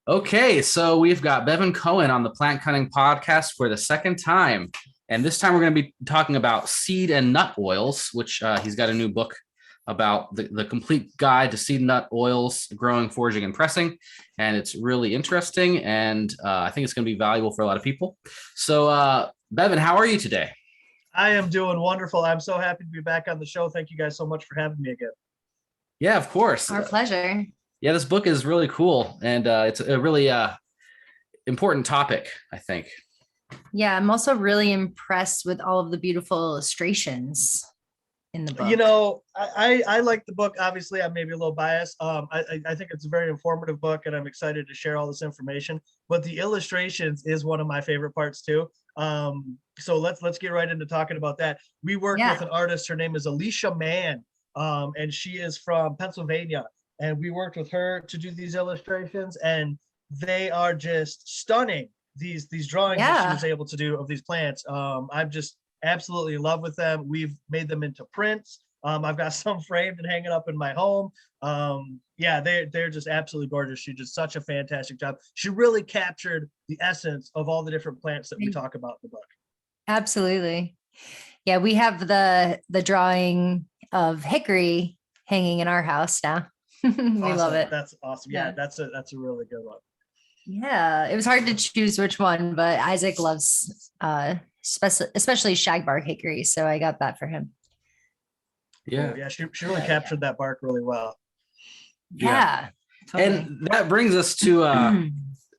Okay, so we've got Bevin Cohen on the Plant Cutting Podcast for the second time. And this time we're going to be talking about seed and nut oils, which he's got a new book about the complete guide to seed and nut oils, growing, foraging, and pressing. And it's really interesting. And I think it's going to be valuable for a lot of people. So, Bevin, how are you today? I am doing wonderful. I'm so happy to be back on the show. Thank you guys so much for having me again. Yeah, of course. Our pleasure. Yeah, this book is really cool. And it's a really important topic, I think. Yeah, I'm also really impressed with all of the beautiful illustrations in the book. You know, I like the book. Obviously, I'm maybe a little biased. I think it's a very informative book, and I'm excited to share all this information. But the illustrations is one of my favorite parts too. So let's get right into talking about that. We worked with an artist. Her name is Alicia Mann, and she is from Pennsylvania. And we worked with her to do these illustrations, and they are just stunning. These drawings that she was able to do of these plants. I'm just absolutely in love with them. We've made them into prints. I've got some framed and hanging up in my home. Yeah, they're just absolutely gorgeous. She did such a fantastic job. She really captured the essence of all the different plants that we talk about in the book. Absolutely. Yeah, we have the drawing of hickory hanging in our house now. We love it. That's awesome. Yeah, that's a really good one. Yeah, it was hard to choose which one, but Isaac loves especially shagbark hickory, so I got that for him. Yeah. Cool. Yeah, she really captured that bark really well. Yeah. Totally. And that brings us to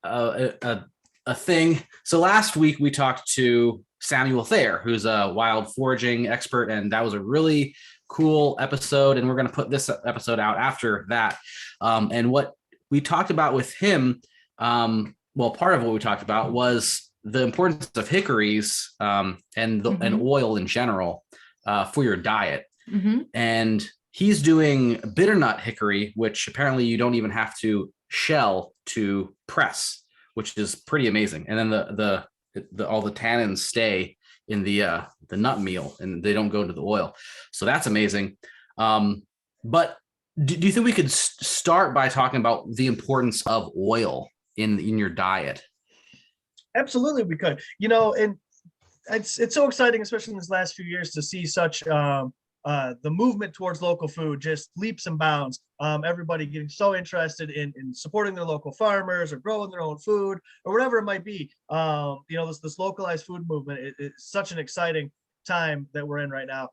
a thing. So last week we talked to Samuel Thayer, who's a wild foraging expert, and that was a really cool episode. And we're going to put this episode out after that. And what we talked about with him, well, part of what we talked about was the importance of hickories and oil in general for your diet. Mm-hmm. And he's doing bitter nut hickory, which apparently you don't even have to shell to press, which is pretty amazing. And then the all the tannins stay in the nut meal and they don't go into the oil. So that's amazing. But do you think we could start by talking about the importance of oil in your diet? Absolutely, we could. You know, and it's so exciting, especially in these last few years, to see such the movement towards local food just leaps and bounds. Everybody getting so interested in supporting their local farmers or growing their own food or whatever it might be. You know, this localized food movement it's such an exciting time that we're in right now.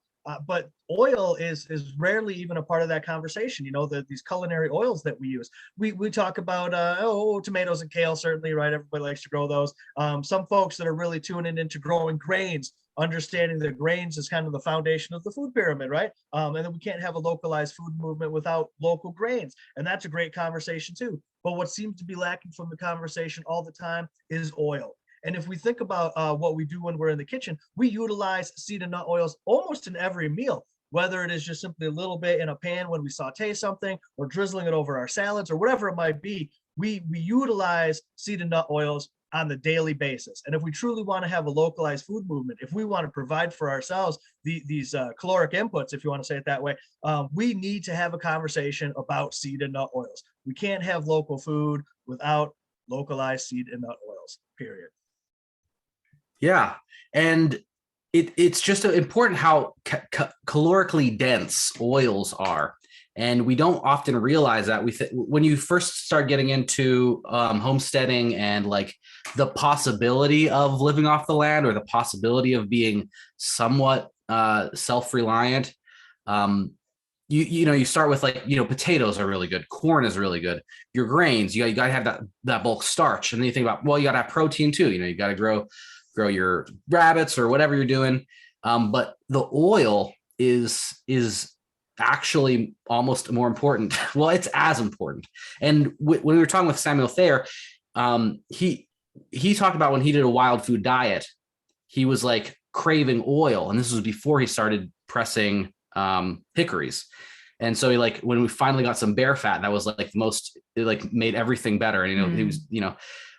But oil is rarely even a part of that conversation. You know, these culinary oils that we use. We talk about tomatoes and kale, certainly, right? Everybody likes to grow those. Some folks that are really tuning into growing grains, understanding that grains is kind of the foundation of the food pyramid, right? And then we can't have a localized food movement without local grains. And that's a great conversation too. But what seems to be lacking from the conversation all the time is oil. And if we think about what we do when we're in the kitchen, we utilize seed and nut oils almost in every meal, whether it is just simply a little bit in a pan when we saute something or drizzling it over our salads or whatever it might be. We utilize seed and nut oils on the daily basis. And if we truly want to have a localized food movement, if we want to provide for ourselves these caloric inputs, if you want to say it that way, we need to have a conversation about seed and nut oils. We can't have local food without localized seed and nut oils, period. Yeah. And it's just important how calorically dense oils are. And we don't often realize that when you first start getting into homesteading and like the possibility of living off the land or the possibility of being somewhat self-reliant, you start with potatoes are really good. Corn is really good. Your grains, you got to have that bulk starch. And then you think about, well, you got to have protein too. You got to grow your rabbits or whatever you're doing. But the oil is actually almost more important. Well, it's as important. And when we were talking with Samuel Thayer, he talked about when he did a wild food diet, he was like craving oil. And this was before he started pressing hickories. And so when we finally got some bear fat, that was it made everything better. And, he was,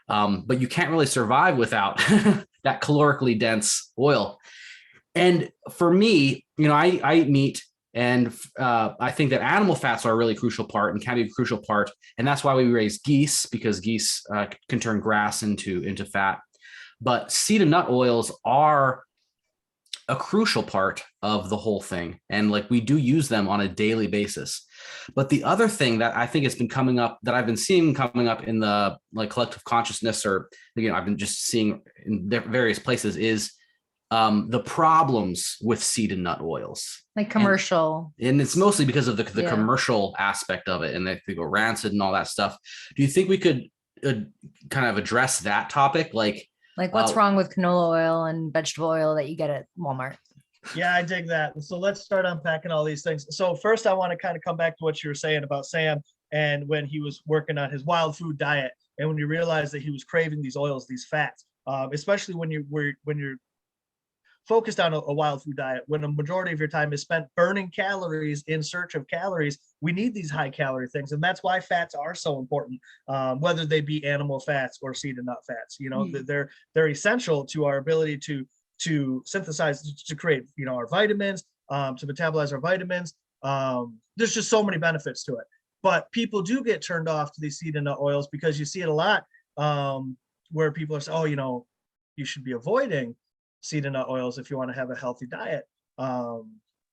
but you can't really survive without that calorically dense oil. And for me, I eat meat And I think that animal fats are a really crucial part and can be a crucial part. And that's why we raise geese, because geese can turn grass into fat. But seed and nut oils are a crucial part of the whole thing. And like we do use them on a daily basis. But the other thing that I think has been coming up, that I've been seeing coming up in the like collective consciousness, or I've been just seeing in various places, is the problems with seed and nut oils, like commercial. And it's mostly because of the Yeah. commercial aspect of it, and they go rancid and all that stuff. Do you think we could kind of address that topic? Like what's wrong with canola oil and vegetable oil that you get at Walmart? Yeah, I dig that. So let's start unpacking all these things. So first, I want to kind of come back to what you were saying about Sam and when he was working on his wild food diet, and when you realized that he was craving these oils, these fats, especially when you're focused on a wild food diet, when a majority of your time is spent burning calories in search of calories. We need these high calorie things, and that's why fats are so important, whether they be animal fats or seed and nut fats. They're essential to our ability to synthesize, to create our vitamins, to metabolize our vitamins. There's just so many benefits to it. But people do get turned off to these seed and nut oils because you see it a lot, where people are saying, oh, you should be avoiding seed and nut oils if you want to have a healthy diet,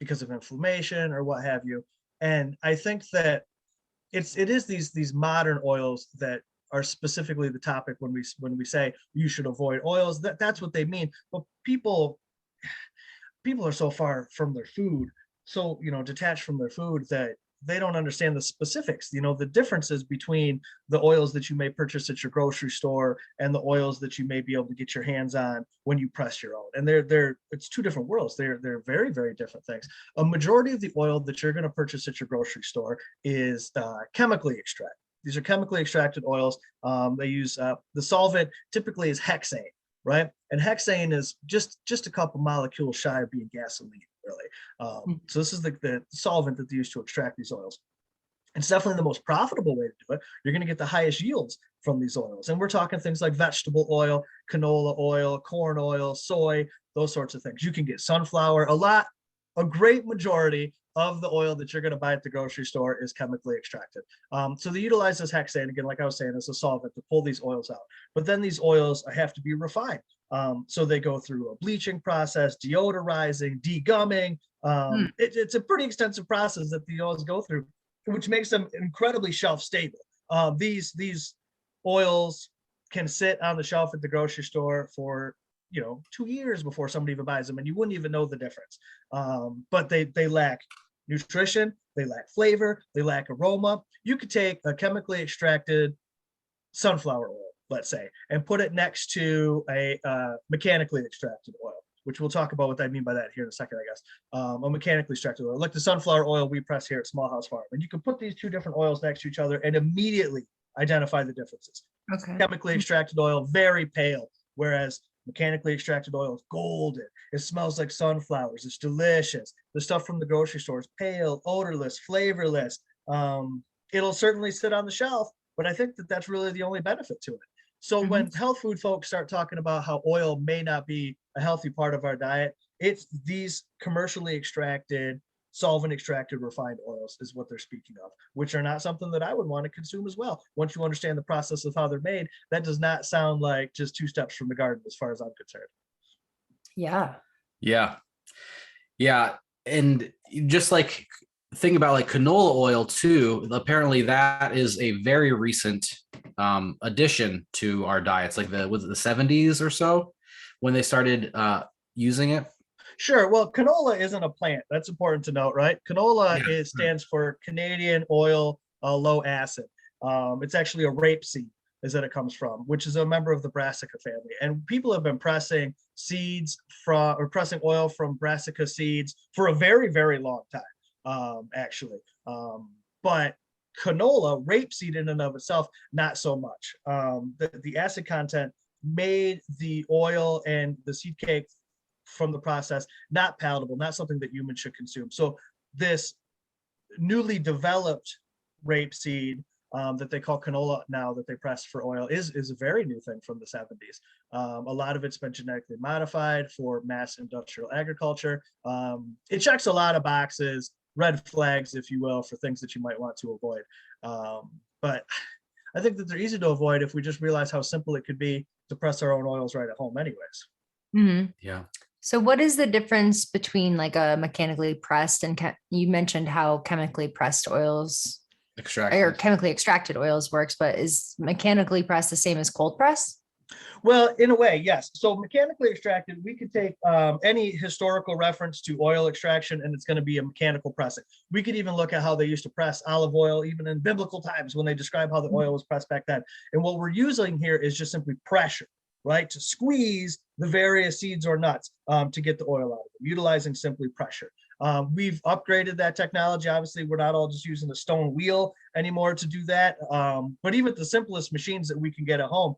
because of inflammation or what have you. And I think that it is these modern oils that are specifically the topic when we say you should avoid oils. That's what they mean. But people are so far from their food, so detached from their food, that they don't understand the specifics, the differences between the oils that you may purchase at your grocery store and the oils that you may be able to get your hands on when you press your own. And it's two different worlds. They're very, very different things. A majority of the oil that you're going to purchase at your grocery store is chemically extracted. These are chemically extracted oils. They use the solvent typically is hexane, right? And hexane is just a couple molecules shy of being gasoline, really. So this is the solvent that they use to extract these oils. It's definitely the most profitable way to do it. You're going to get the highest yields from these oils. And we're talking things like vegetable oil, canola oil, corn oil, soy, those sorts of things. You can get sunflower. A great majority of the oil that you're going to buy at the grocery store is chemically extracted. So they utilize this hexane, again, like I was saying, as a solvent to pull these oils out. But then these oils have to be refined. So they go through a bleaching process, deodorizing, degumming. It's a pretty extensive process that the oils go through, which makes them incredibly shelf stable. These oils can sit on the shelf at the grocery store for 2 years before somebody even buys them, and you wouldn't even know the difference. But they lack nutrition, they lack flavor, they lack aroma. You could take a chemically extracted sunflower oil, let's say, and put it next to a mechanically extracted oil, which we'll talk about what I mean by that here in a second, I guess. A mechanically extracted oil, like the sunflower oil we press here at Small House Farm. And you can put these two different oils next to each other and immediately identify the differences. Okay. Chemically extracted oil, very pale, whereas mechanically extracted oil is golden. It smells like sunflowers. It's delicious. The stuff from the grocery store is pale, odorless, flavorless. It'll certainly sit on the shelf, but I think that that's really the only benefit to it. So when health food folks start talking about how oil may not be a healthy part of our diet, it's these commercially extracted, solvent extracted, refined oils is what they're speaking of, which are not something that I would want to consume as well. Once you understand the process of how they're made, that does not sound like just 2 steps from the garden as far as I'm concerned. Yeah. And just like think about like canola oil too, apparently that is a very recent addition to our diets, like was it the 70s or so when they started using it? Sure. Well, canola isn't a plant. That's important to note, right? Canola stands for Canadian oil low acid. It's actually a rapeseed is that it comes from, which is a member of the Brassica family. And people have been pressing pressing oil from Brassica seeds for a very, very long time, actually. But canola, rapeseed in and of itself, not so much. The acid content made the oil and the seed cake from the process not palatable, not something that humans should consume. So this newly developed rapeseed that they call canola now, that they press for oil, is a very new thing from the 70s. A lot of it's been genetically modified for mass industrial agriculture. It checks a lot of boxes red flags, if you will, for things that you might want to avoid. But I think that they're easy to avoid if we just realize how simple it could be to press our own oils right at home anyways. Mhm. Yeah. So what is the difference between like a mechanically pressed and you mentioned how chemically pressed oils or chemically extracted oils works, but is mechanically pressed the same as cold press? Well, in a way, yes. So mechanically extracted, we could take any historical reference to oil extraction, and it's going to be a mechanical pressing. We could even look at how they used to press olive oil, even in biblical times when they describe how the oil was pressed back then. And what we're using here is just simply pressure, right? To squeeze the various seeds or nuts to get the oil out of them, utilizing simply pressure. We've upgraded that technology. Obviously, we're not all just using a stone wheel anymore to do that. But even the simplest machines that we can get at home,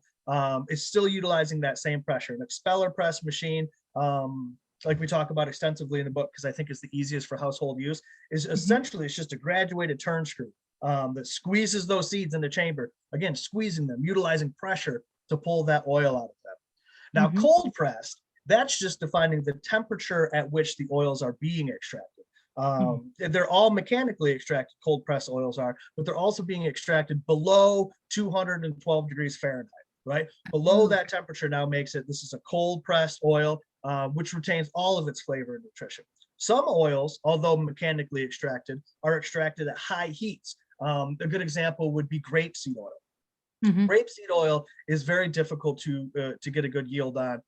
it's still utilizing that same pressure. An expeller press machine, like we talk about extensively in the book, because I think it's the easiest for household use, is essentially it's just a graduated turn screw that squeezes those seeds in the chamber. Again, squeezing them, utilizing pressure to pull that oil out of them. Now, cold pressed, that's just defining the temperature at which the oils are being extracted. They're all mechanically extracted, cold press oils are, but they're also being extracted below 212 degrees Fahrenheit, right? Below that temperature now makes it, this is a cold pressed oil, which retains all of its flavor and nutrition. Some oils, although mechanically extracted, are extracted at high heats. A good example would be grapeseed oil. Grapeseed oil is very difficult to get a good yield on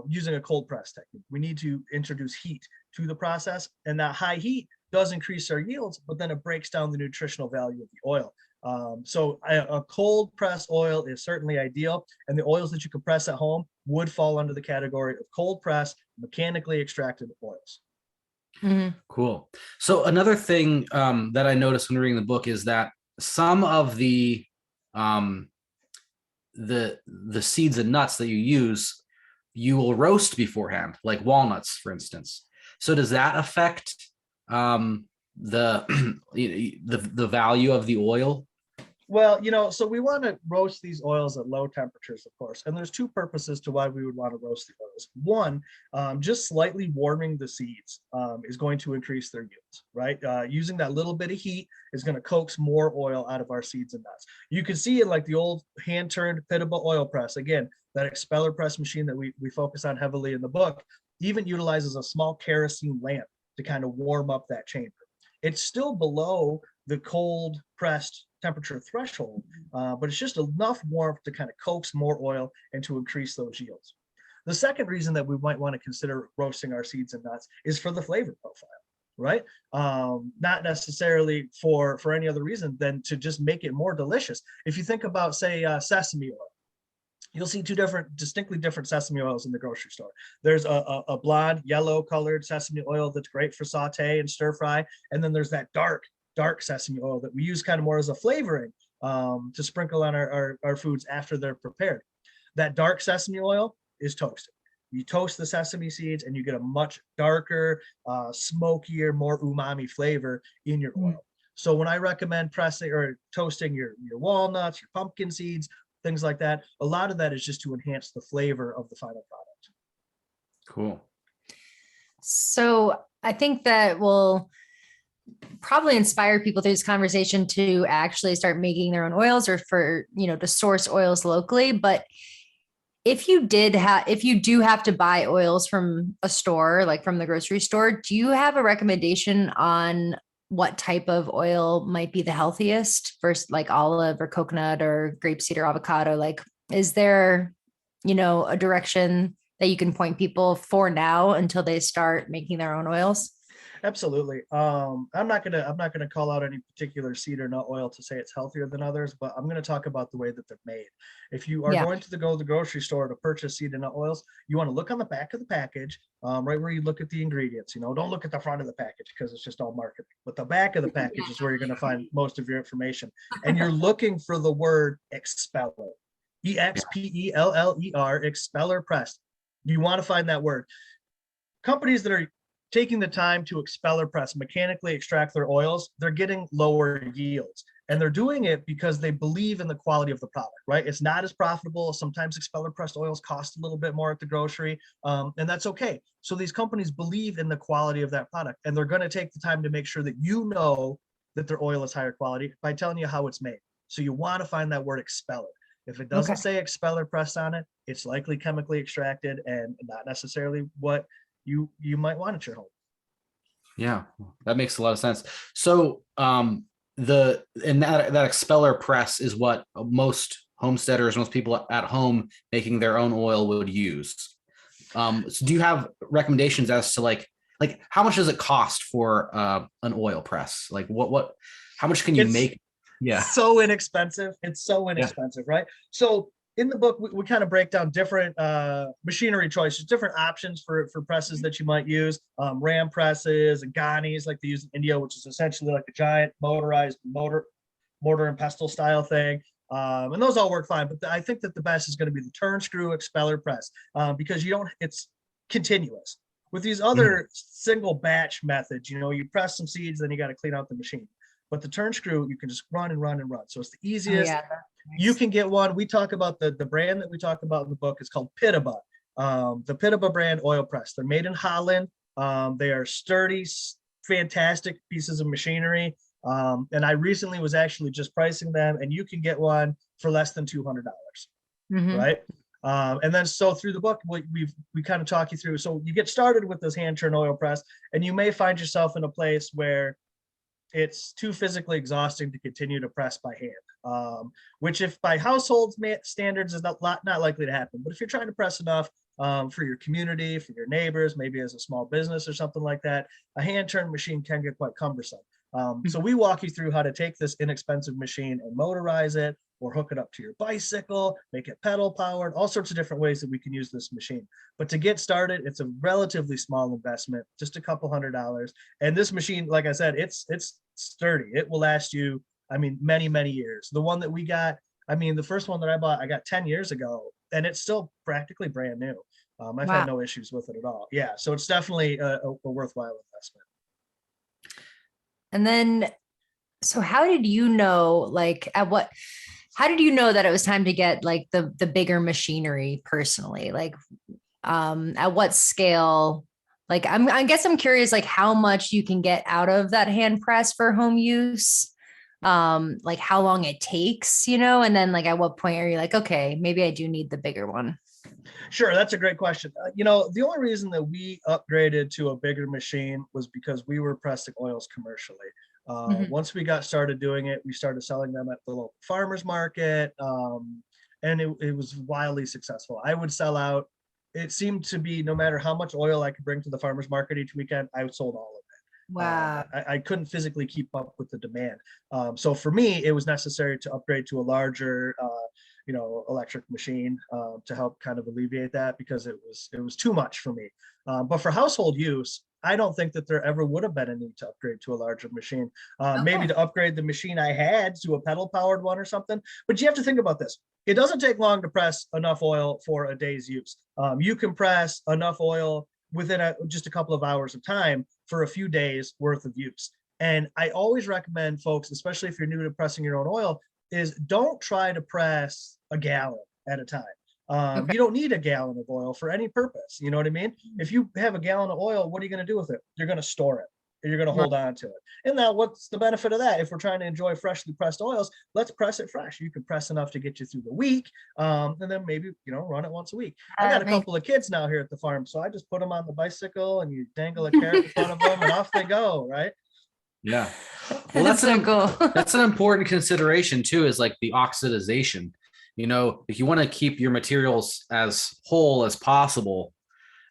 using a cold press technique. We need to introduce heat to the process, and that high heat does increase our yields, but then it breaks down the nutritional value of the oil. So a cold press oil is certainly ideal, and the oils that you can press at home would fall under the category of cold press, mechanically extracted oils. Cool. So another thing that I noticed when reading the book is that some of the seeds and nuts that you use, you will roast beforehand, like walnuts, for instance. So does that affect the value of the oil? Well, so we want to roast these oils at low temperatures, of course. And there's two purposes to why we would want to roast the oils. One, just slightly warming the seeds is going to increase their yields, right? Using that little bit of heat is going to coax more oil out of our seeds and nuts. You can see it like the old hand-turned pittable oil press. Again, that expeller press machine that we focus on heavily in the book even utilizes a small kerosene lamp to kind of warm up that chamber. It's still below the cold pressed temperature threshold, but it's just enough warmth to kind of coax more oil and to increase those yields. The second reason that we might want to consider roasting our seeds and nuts is for the flavor profile, right? Not necessarily for any other reason than to just make it more delicious. If you think about, say, sesame oil, you'll see two distinctly different sesame oils in the grocery store. There's a blonde, yellow colored sesame oil that's great for saute and stir fry. And then there's that dark sesame oil that we use kind of more as a flavoring to sprinkle on our foods after they're prepared. That dark sesame oil is toasted. You toast the sesame seeds and you get a much darker, smokier, more umami flavor in your oil. So when I recommend pressing or toasting your walnuts, your pumpkin seeds, things like that, a lot of that is just to enhance the flavor of the final product. Cool. So I think that will probably inspire people through this conversation to actually start making their own oils or to source oils locally. But if you do have to buy oils from a store, like from the grocery store, do you have a recommendation on what type of oil might be the healthiest versus like olive or coconut or grapeseed or avocado? Like, is there, a direction that you can point people for now until they start making their own oils? Absolutely. I'm not gonna call out any particular seed or nut oil to say it's healthier than others, but I'm gonna talk about the way that they're made. If you are going to go to the grocery store to purchase seed and nut oils, you want to look on the back of the package, right where you look at the ingredients. Don't look at the front of the package because it's just all marketing. But the back of the package is where you're gonna find most of your information, and you're looking for the word expeller, EXPELLER, expeller pressed. You want to find that word. Companies that are taking the time to expeller press, mechanically extract their oils, they're getting lower yields. And they're doing it because they believe in the quality of the product, right? It's not as profitable. Sometimes expeller pressed oils cost a little bit more at the grocery, and that's okay. So these companies believe in the quality of that product, and they're going to take the time to make sure that you know that their oil is higher quality by telling you how it's made. So you want to find that word expeller. If it doesn't Okay. say expeller pressed on it, it's likely chemically extracted and not necessarily what you might want at your home. Yeah, that makes a lot of sense. So that expeller press is what most homesteaders, most people at home making their own oil would use. So do you have recommendations as to like how much does it cost for an oil press? Like how much can you make? Yeah. So inexpensive. It's so inexpensive, right? So in the book, we kind of break down different machinery choices, different options for presses that you might use. Ram presses and Ghanis, like they use in India, which is essentially like a giant motorized mortar and pestle style thing. And those all work fine. But I think that the best is going to be the turn screw expeller press because it's continuous. With these other single batch methods, you press some seeds, then you got to clean out the machine. But the turn screw, you can just run and run and run. So it's the easiest. Oh, yeah. You can get one. We talk about the brand that we talk about in the book is called Pitaba. The Pitaba brand oil press. They're made in Holland. They are sturdy, fantastic pieces of machinery. And I recently was actually just pricing them, and you can get one for less than $200, right? And then so through the book, we kind of talk you through. So you get started with this hand turn oil press, and you may find yourself in a place where it's too physically exhausting to continue to press by hand, which if by household standards is not likely to happen. But if you're trying to press enough for your community, for your neighbors, maybe as a small business or something like that, a hand turn machine can get quite cumbersome. So we walk you through how to take this inexpensive machine and motorize it, or hook it up to your bicycle, make it pedal powered, all sorts of different ways that we can use this machine. But to get started, it's a relatively small investment, just a couple $100s. And this machine, like I said, it's sturdy. It will last you, many, many years. The one that we got, the first one that I bought, I got 10 years ago, and it's still practically brand new. I've had no issues with it at all. Yeah, so it's definitely a worthwhile investment. And then, so how did you know, how did you know that it was time to get like the bigger machinery personally? Like, at what scale? Like, I guess I'm curious, like how much you can get out of that hand press for home use, like how long it takes, and then like at what point are you like, okay, maybe I do need the bigger one? Sure, that's a great question. The only reason that we upgraded to a bigger machine was because we were pressing oils commercially. Once we got started doing it, we started selling them at the local farmers market, and it was wildly successful. I would sell out. It seemed to be no matter how much oil I could bring to the farmers market each weekend, I sold all of it. Wow. I couldn't physically keep up with the demand. So for me, it was necessary to upgrade to a larger electric machine to help kind of alleviate that, because it was too much for me. But for household use, I don't think that there ever would have been a need to upgrade to a larger machine. Maybe to upgrade the machine I had to a pedal powered one or something. But you have to think about this. It doesn't take long to press enough oil for a day's use. You can press enough oil within just a couple of hours of time for a few days worth of use. And I always recommend folks, especially if you're new to pressing your own oil, is don't try to press a gallon at a time. You don't need a gallon of oil for any purpose. You know what I mean? If you have a gallon of oil, what are you going to do with it? You're going to store it, or you're going to hold on to it. And now what's the benefit of that? If we're trying to enjoy freshly pressed oils, let's press it fresh. You can press enough to get you through the week, and then maybe, run it once a week. I got a couple of kids now here at the farm, so I just put them on the bicycle and you dangle a carrot in front of them and off they go, right? Yeah. Well, that's so cool. That's an important consideration too, is like the oxidization. If you want to keep your materials as whole as possible,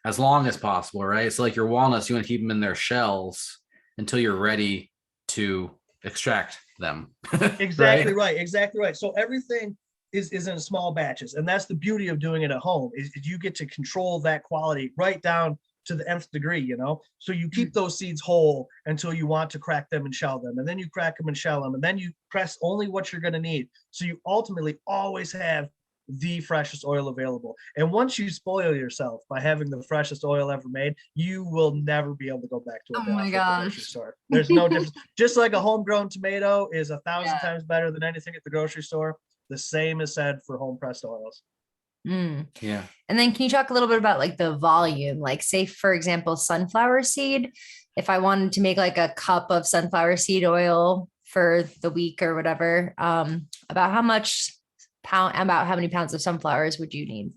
as long as possible, right? So like your walnuts, you want to keep them in their shells until you're ready to extract them. Exactly right. Exactly right. So everything is in small batches. And that's the beauty of doing it at home, is you get to control that quality right down to the nth degree, so you keep those seeds whole until you want to crack them and shell them, and then you crack them and shell them, and then you press only what you're going to need. So you ultimately always have the freshest oil available. And once you spoil yourself by having the freshest oil ever made, you will never be able to go back to a Oh my Bevin at the grocery gosh. store. There's no difference. Just like a homegrown tomato is 1,000 Yeah. times better than anything at the grocery store, the same is said for home pressed oils. Mm. Yeah. And then can you talk a little bit about like the volume? Like say, for example, sunflower seed. If I wanted to make like a cup of sunflower seed oil for the week or whatever, about how many pounds of sunflowers would you need?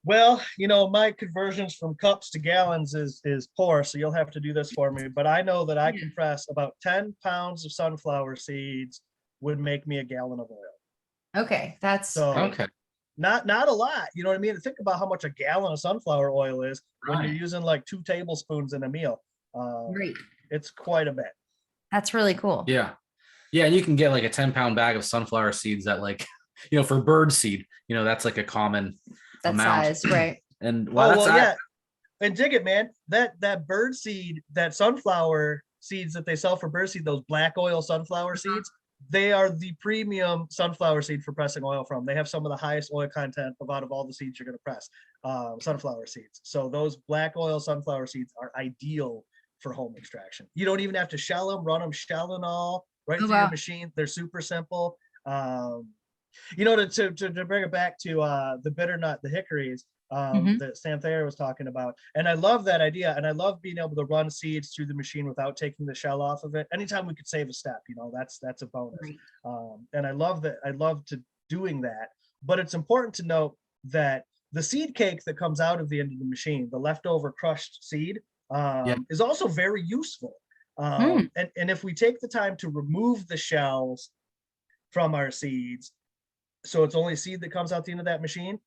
Well, my conversions from cups to gallons is poor, so you'll have to do this for me. But I know that I can press about 10 pounds of sunflower seeds would make me a gallon of oil. Okay, that's So Okay. not a lot. You know what I mean? Think about how much a gallon of sunflower oil is when you're Right. using like 2 tablespoons in a meal. great. It's quite a bit. That's really cool. Yeah. Yeah. And you can get like a 10-pound bag of sunflower seeds that like, for bird seed, that's like a common That amount. size, right? And Yeah. And dig it, man. That bird seed, that sunflower seeds that they sell for bird seed, those black oil sunflower seeds, they are the premium sunflower seed for pressing oil from. They have some of the highest oil content out of all the seeds you're going to press, sunflower seeds. So those black oil sunflower seeds are ideal for home extraction. You don't even have to shell them, run them shell and all right through your machine. They're super simple. To bring it back to the bitter nut, the hickories that Sam Thayer was talking about. And I love that idea. And I love being able to run seeds through the machine without taking the shell off of it. Anytime we could save a step, that's a bonus. Right. And I love that. I love to doing that. But it's important to note that the seed cake that comes out of the end of the machine, the leftover crushed seed, is also very useful. And if we take the time to remove the shells from our seeds, so it's only seed that comes out the end of that machine,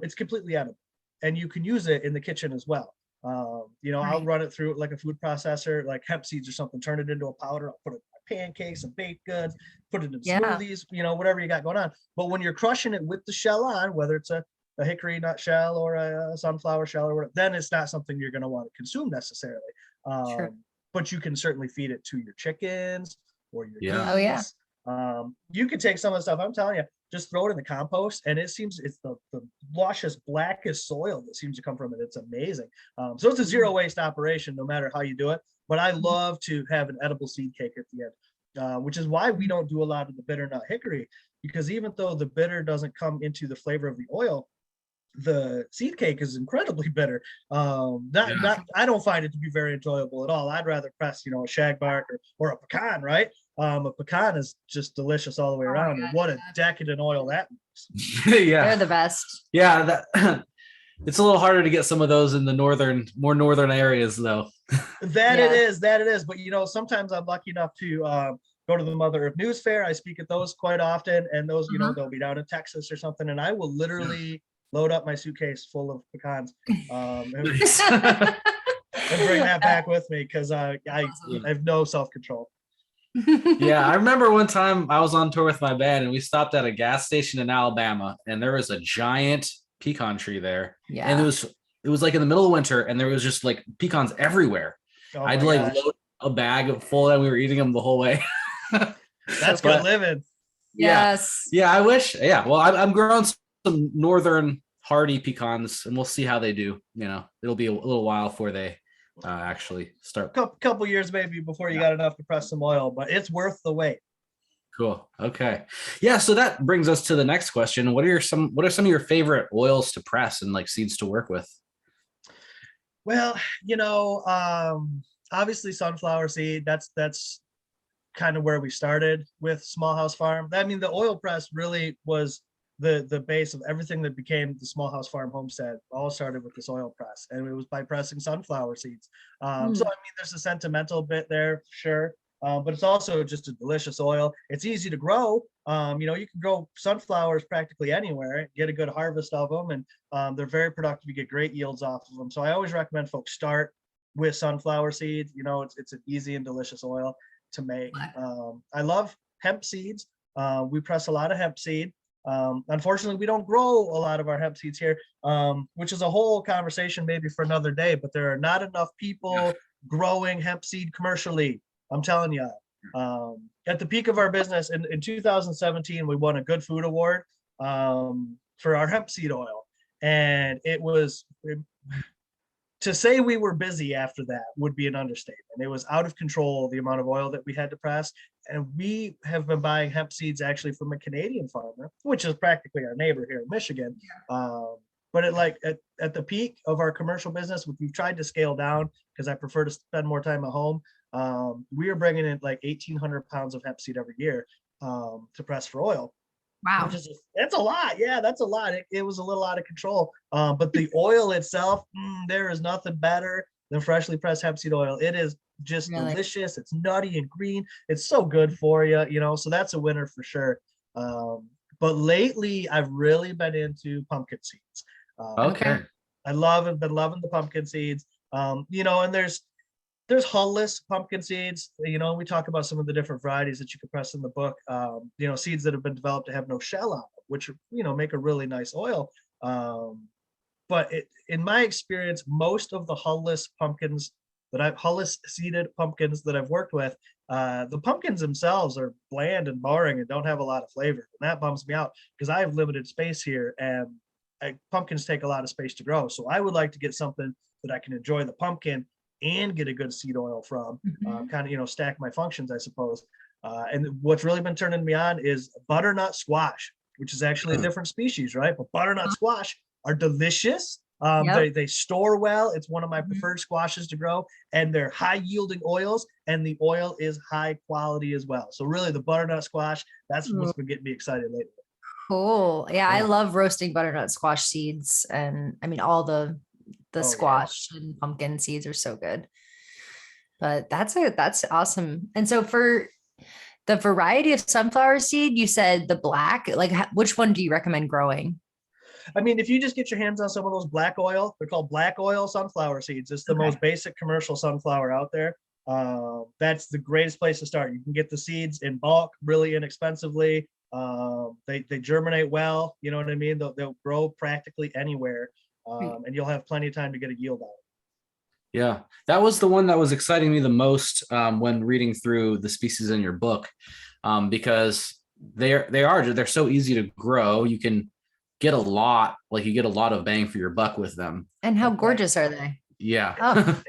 it's completely edible. And you can use it in the kitchen as well. I'll run it through like a food processor, like hemp seeds or something, turn it into a powder, I'll put it in pancakes and baked goods, put it in smoothies, whatever you got going on. But when you're crushing it with the shell on, whether it's a hickory nut shell or a sunflower shell or whatever, then it's not something you're going to want to consume necessarily. But you can certainly feed it to your chickens or your geese. Oh yeah. You could take some of the stuff, I'm telling you, just throw it in the compost, and it's the lushest, blackest soil that seems to come from it. It's amazing. So it's a zero waste operation, no matter how you do it. But I love to have an edible seed cake at the end, which is why we don't do a lot of the bitter nut hickory, because even though the bitter doesn't come into the flavor of the oil, the seed cake is incredibly bitter. I don't find it to be very enjoyable at all. I'd rather press, a shagbark or a pecan, right? A pecan is just delicious all the way around. And what a decadent oil that makes. Yeah. They're the best. Yeah. It's a little harder to get some of those in the more northern areas though. That it is. But sometimes I'm lucky enough to go to the Mother of News Fair. I speak at those quite often, and those, they'll be down in Texas or something, and I will literally load up my suitcase full of pecans and bring that back with me, because I have no self-control. Yeah, I remember one time I was on tour with my band and we stopped at a gas station in Alabama, and there was a giant pecan tree there. Yeah. And it was like in the middle of winter, and there was just like pecans everywhere. I'd like load a bag full and we were eating them the whole way. That's good living. Yes. Yeah, I wish. Yeah. Well, I'm growing some northern hardy pecans, and we'll see how they do. It'll be a little while before they actually start. Couple years maybe before you got enough to press some oil, but it's worth the wait. Cool. Okay. Yeah. So that brings us to the next question. What are some of your favorite oils to press and like seeds to work with? Well, obviously sunflower seed, that's kind of where we started with Small House Farm. I mean, the oil press really was the base of everything that became the Small House Farm homestead. All started with this oil press, and it was by pressing sunflower seeds. So I mean, there's a sentimental bit there, sure, but it's also just a delicious oil. It's easy to grow. You can grow sunflowers practically anywhere, get a good harvest of them, and they're very productive. You get great yields off of them. So I always recommend folks start with sunflower seeds. It's an easy and delicious oil to make. I love hemp seeds. We press a lot of hemp seed. Unfortunately, we don't grow a lot of our hemp seeds here, which is a whole conversation maybe for another day, but there are not enough people growing hemp seed commercially. I'm telling you, at the peak of our business in 2017, we won a Good Food Award for our hemp seed oil. And to say we were busy after that would be an understatement. It was out of control, the amount of oil that we had to press. And we have been buying hemp seeds actually from a Canadian farmer, which is practically our neighbor here in Michigan. But at the peak of our commercial business, we've tried to scale down because I prefer to spend more time at home. We are bringing in like 1,800 pounds of hemp seed every year to press for oil. Wow. That's a lot. Yeah, that's a lot. It was a little out of control. But the oil itself, there is nothing better than freshly pressed hemp seed oil. It is just delicious. It's nutty and green. It's so good for you, so that's a winner for sure. But lately, I've really been into pumpkin seeds. Okay. Been loving the pumpkin seeds. And there's hull-less pumpkin seeds. We talk about some of the different varieties that you can press in the book. Seeds that have been developed to have no shell on them, which make a really nice oil. But in my experience, most of the hull-less seeded pumpkins that I've worked with, the pumpkins themselves are bland and boring and don't have a lot of flavor, and that bums me out because I have limited space here, and pumpkins take a lot of space to grow. So I would like to get something that I can enjoy the pumpkin and get a good seed oil from, kind of, stack my functions, I suppose. And what's really been turning me on is butternut squash, which is actually a different species, right? But butternut squash are delicious. They store well. It's one of my preferred squashes to grow, and they're high yielding oils, and the oil is high quality as well. So really the butternut squash, that's what's been getting me excited lately. Cool. Yeah, I love roasting butternut squash seeds. And I mean, all the squash and pumpkin seeds are so good. But that's awesome. And so for the variety of sunflower seed, you said the black, like which one do you recommend growing? I mean, if you just get your hands on some of those black oil, they're called black oil sunflower seeds. It's the most basic commercial sunflower out there. That's the greatest place to start. You can get the seeds in bulk, really inexpensively. They germinate well. You know what I mean? They'll grow practically anywhere. And you'll have plenty of time to get a yield out of it. Yeah, that was the one that was exciting me the most when reading through the species in your book, because they're so easy to grow. You can get a lot of bang for your buck with them. And how gorgeous are they? Yeah. Oh.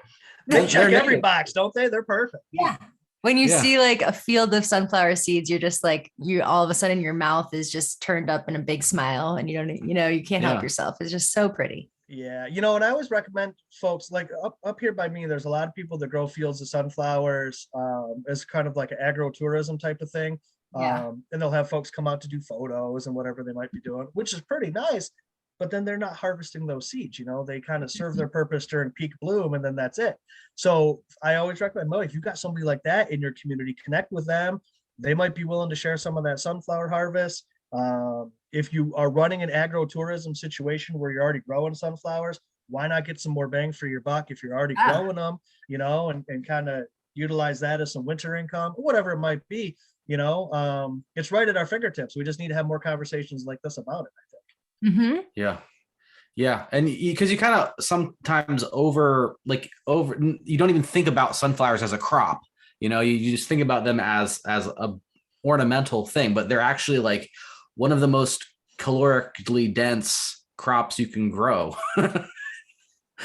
They check every box, don't they? They're perfect. Yeah. When you see like a field of sunflower seeds, you're just like, all of a sudden your mouth is just turned up in a big smile, and you can't help yourself. It's just so pretty. Yeah. And I always recommend folks like up here by me, there's a lot of people that grow fields of sunflowers as kind of like an agro-tourism type of thing. And they'll have folks come out to do photos and whatever they might be doing, which is pretty nice. But then they're not harvesting those seeds. They kind of serve their purpose during peak bloom, and then that's it. So I always recommend, if you've got somebody like that in your community, connect with them. They might be willing to share some of that sunflower harvest. If you are running an agro-tourism situation where you're already growing sunflowers, why not get some more bang for your buck if you're already growing them, and kind of utilize that as some winter income, whatever it might be. It's right at our fingertips. We just need to have more conversations like this about it, I think. Yeah. And because you kind of sometimes you don't even think about sunflowers as a crop. You just think about them as a ornamental thing, but they're actually like one of the most calorically dense crops you can grow.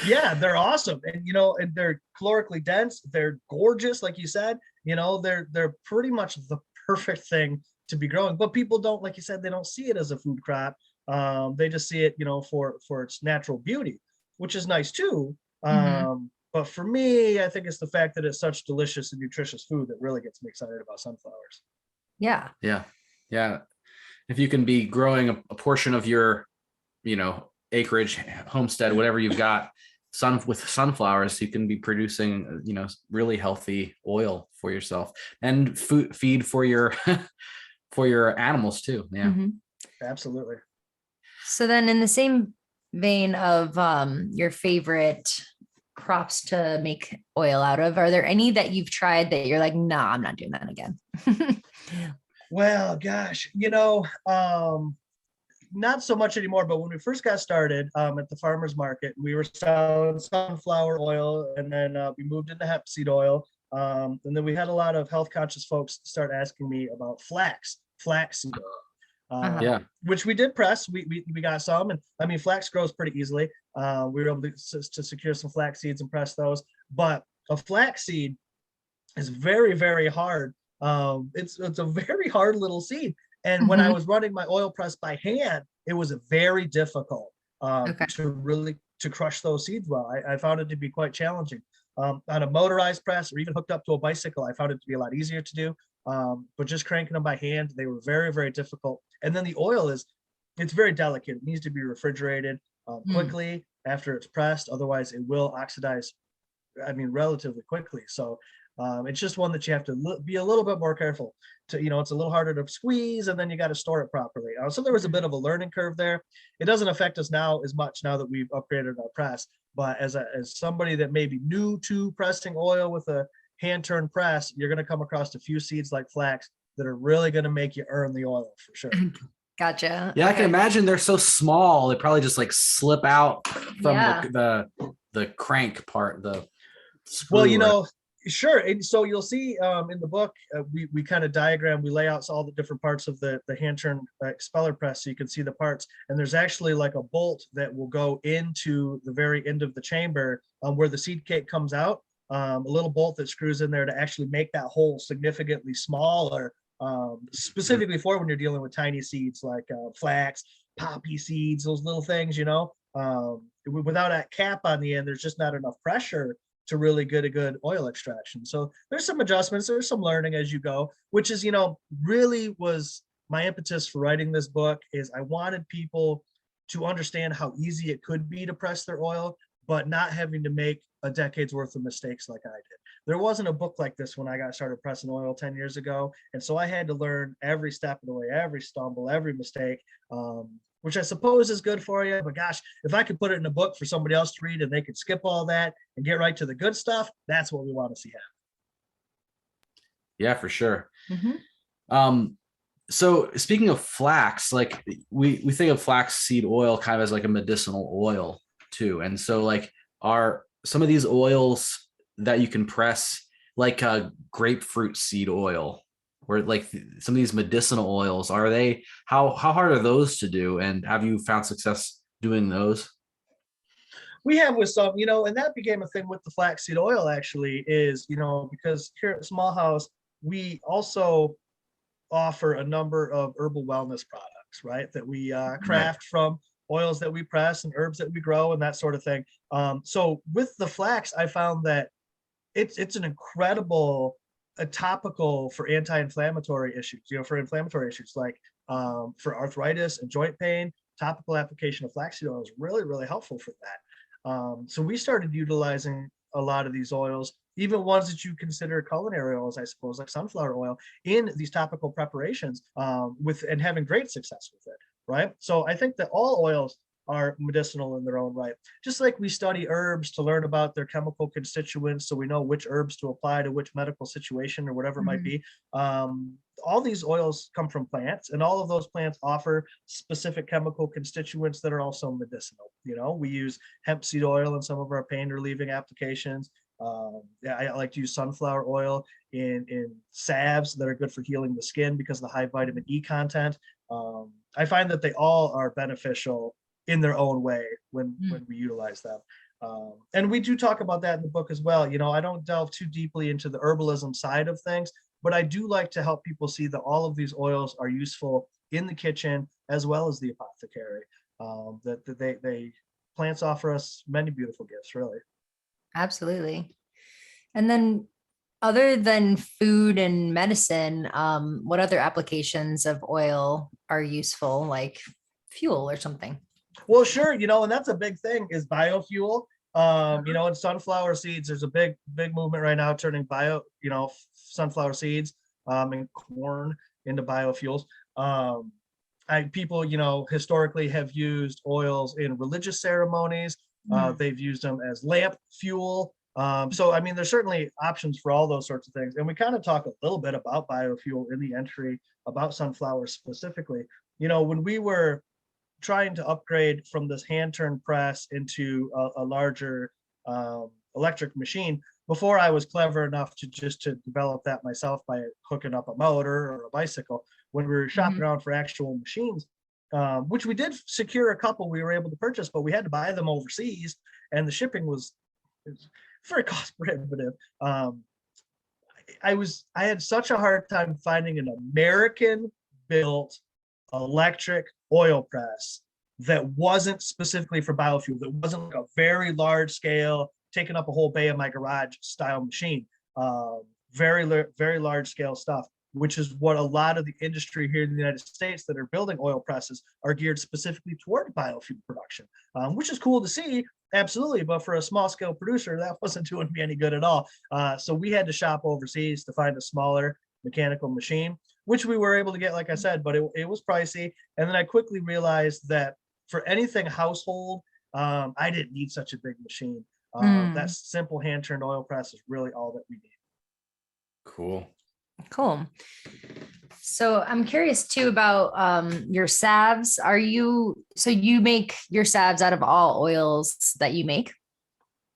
Yeah, they're awesome. And and they're calorically dense, they're gorgeous, like you said. They're pretty much the perfect thing to be growing. But people don't, like you said, they don't see it as a food crop. They just see it, for its natural beauty, which is nice too. But for me, I think it's the fact that it's such delicious and nutritious food that really gets me excited about sunflowers. Yeah. If you can be growing a portion of your, acreage, homestead, whatever you've got, with sunflowers, you can be producing, really healthy oil for yourself and feed for your for your animals too. Yeah. Absolutely. So then in the same vein of your favorite crops to make oil out of, are there any that you've tried that you're like, nah, I'm not doing that again? Well, gosh, not so much anymore, but when we first got started at the farmer's market, we were selling sunflower oil, and then we moved into hemp seed oil. And then we had a lot of health conscious folks start asking me about flaxseed oil. Yeah. which we did press. We got some, and I mean, flax grows pretty easily. We were able to secure some flax seeds and press those. But a flax seed is very, very hard. It's a very hard little seed. And when I was running my oil press by hand, it was very difficult Okay. to really to crush those seeds well. I found it to be quite challenging. On a motorized press or even hooked up to a bicycle, I found it to be a lot easier to do. But just cranking them by hand, they were very, very difficult. And then the oil it's very delicate. It needs to be refrigerated quickly after it's pressed. Otherwise, it will oxidize, I mean, relatively quickly. So it's just one that you have to be a little bit more careful to, it's a little harder to squeeze, and then you got to store it properly. So there was a bit of a learning curve there. It doesn't affect us now as much now that we've upgraded our press. But as somebody that may be new to pressing oil with a hand turn press, you're going to come across a few seeds like flax that are really going to make you earn the oil for sure. Gotcha. Yeah, I can imagine they're so small. They probably just like slip out from the crank part, the screw. Well, sure. And so you'll see in the book, we kind of diagram, we lay out all the different parts of the hand turn expeller press so you can see the parts. And there's actually like a bolt that will go into the very end of the chamber where the seed cake comes out. A little bolt that screws in there to actually make that hole significantly smaller, specifically for when you're dealing with tiny seeds like flax, poppy seeds, those little things, without that cap on the end, there's just not enough pressure to really get a good oil extraction. So there's some adjustments, there's some learning as you go, which is, really was my impetus for writing this book. Is I wanted people to understand how easy it could be to press their oil, but not having to make a decade's worth of mistakes like I did. There wasn't a book like this when I got started pressing oil 10 years ago. And so I had to learn every step of the way, every stumble, every mistake, which I suppose is good for you. But gosh, if I could put it in a book for somebody else to read and they could skip all that and get right to the good stuff, that's what we want to see happen. Yeah, for sure. So speaking of flax, like we think of flaxseed oil kind of as like a medicinal oil too. And so like are some of these oils that you can press like grapefruit seed oil, or like some of these medicinal oils, are they, how hard are those to do? And have you found success doing those? We have with some, and that became a thing with the flaxseed oil actually is, because here at Small House, we also offer a number of herbal wellness products, right? That we craft from oils that we press and herbs that we grow and that sort of thing. So with the flax, I found that it's an incredible topical for anti-inflammatory issues, for inflammatory issues like for arthritis and joint pain. Topical application of flaxseed oil is really, really helpful for that. So we started utilizing a lot of these oils, even ones that you consider culinary oils, I suppose, like sunflower oil, in these topical preparations and having great success with it, right? So I think that all oils are medicinal in their own right. Just like we study herbs to learn about their chemical constituents so we know which herbs to apply to which medical situation or whatever it might be. All these oils come from plants, and all of those plants offer specific chemical constituents that are also medicinal. We use hemp seed oil in some of our pain relieving applications. I like to use sunflower oil in salves that are good for healing the skin because of the high vitamin E content. I find that they all are beneficial in their own way when we utilize them. And we do talk about that in the book as well. I don't delve too deeply into the herbalism side of things, but I do like to help people see that all of these oils are useful in the kitchen as well as the apothecary. That they plants offer us many beautiful gifts, really. Absolutely. And then other than food and medicine, what other applications of oil are useful, like fuel or something? Well, sure. And that's a big thing is biofuel. In sunflower seeds, there's a big movement right now turning sunflower seeds and corn into biofuels. People, historically have used oils in religious ceremonies. They've used them as lamp fuel. So, I mean, there's certainly options for all those sorts of things. And we kind of talk a little bit about biofuel in the entry about sunflowers specifically. When we were trying to upgrade from this hand turn press into a larger electric machine, before I was clever enough to develop that myself by hooking up a motor or a bicycle, when we were shopping Mhm. around for actual machines, which we did secure a couple we were able to purchase, but we had to buy them overseas, and the shipping was very cost prohibitive. Um, I had such a hard time finding an American built electric oil press that wasn't specifically for biofuel, that wasn't like a very large scale, taking up a whole bay of my garage style machine. Very large scale stuff, which is what a lot of the industry here in the United States that are building oil presses are geared specifically toward biofuel production, which is cool to see. Absolutely. But for a small scale producer, that wasn't doing me any good at all. So we had to shop overseas to find a smaller mechanical machine, which we were able to get, like I said, but it was pricey. And then I quickly realized that for anything household, I didn't need such a big machine. That simple hand turned oil press is really all that we need. Cool. Cool. So I'm curious too about your salves. So you make your salves out of all oils that you make?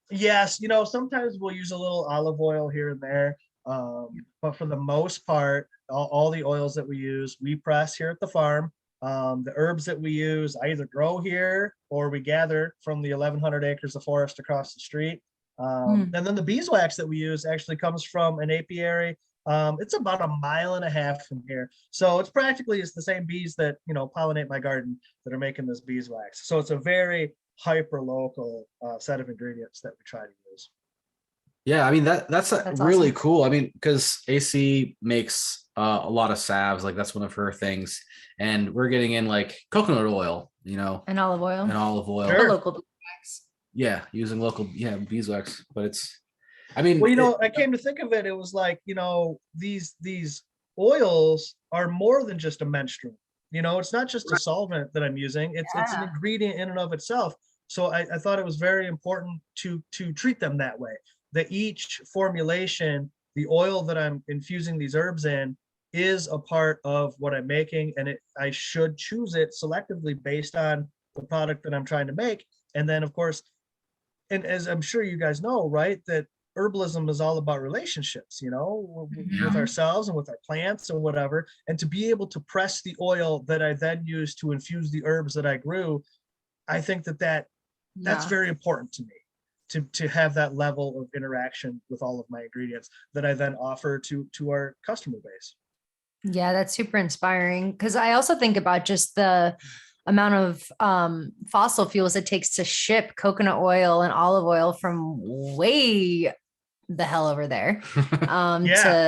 Yes, sometimes we'll use a little olive oil here and there. But for the most part, all the oils that we use, we press here at the farm. The herbs that we use, I either grow here or we gather from the 1,100 acres of forest across the street. And then the beeswax that we use actually comes from an apiary. It's about 1.5 miles from here. So it's the same bees that, pollinate my garden that are making this beeswax. So it's a very hyper local set of ingredients that we try to use. Yeah, I mean that's really awesome. cool. I mean, because AC makes a lot of salves, like that's one of her things, and we're getting in like coconut oil, And olive oil. and olive oil. The Sure. local beeswax. Yeah, using local beeswax, but I mean, Well, I came to think of it, it was like, these oils are more than just a menstruant. It's not just a solvent that I'm using. It's an Yeah. ingredient in and of itself. So I thought it was very important to treat them that way. That each formulation, the oil that I'm infusing these herbs in, is a part of what I'm making, and I should choose it selectively based on the product that I'm trying to make. And then, of course, and as I'm sure you guys know, right, that herbalism is all about relationships, with ourselves and with our plants and whatever. And to be able to press the oil that I then use to infuse the herbs that I grew, I think that's Yeah. very important to me. To have that level of interaction with all of my ingredients that I then offer to our customer base. Yeah, that's super inspiring. Because I also think about just the amount of fossil fuels it takes to ship coconut oil and olive oil from way the hell over there Yeah.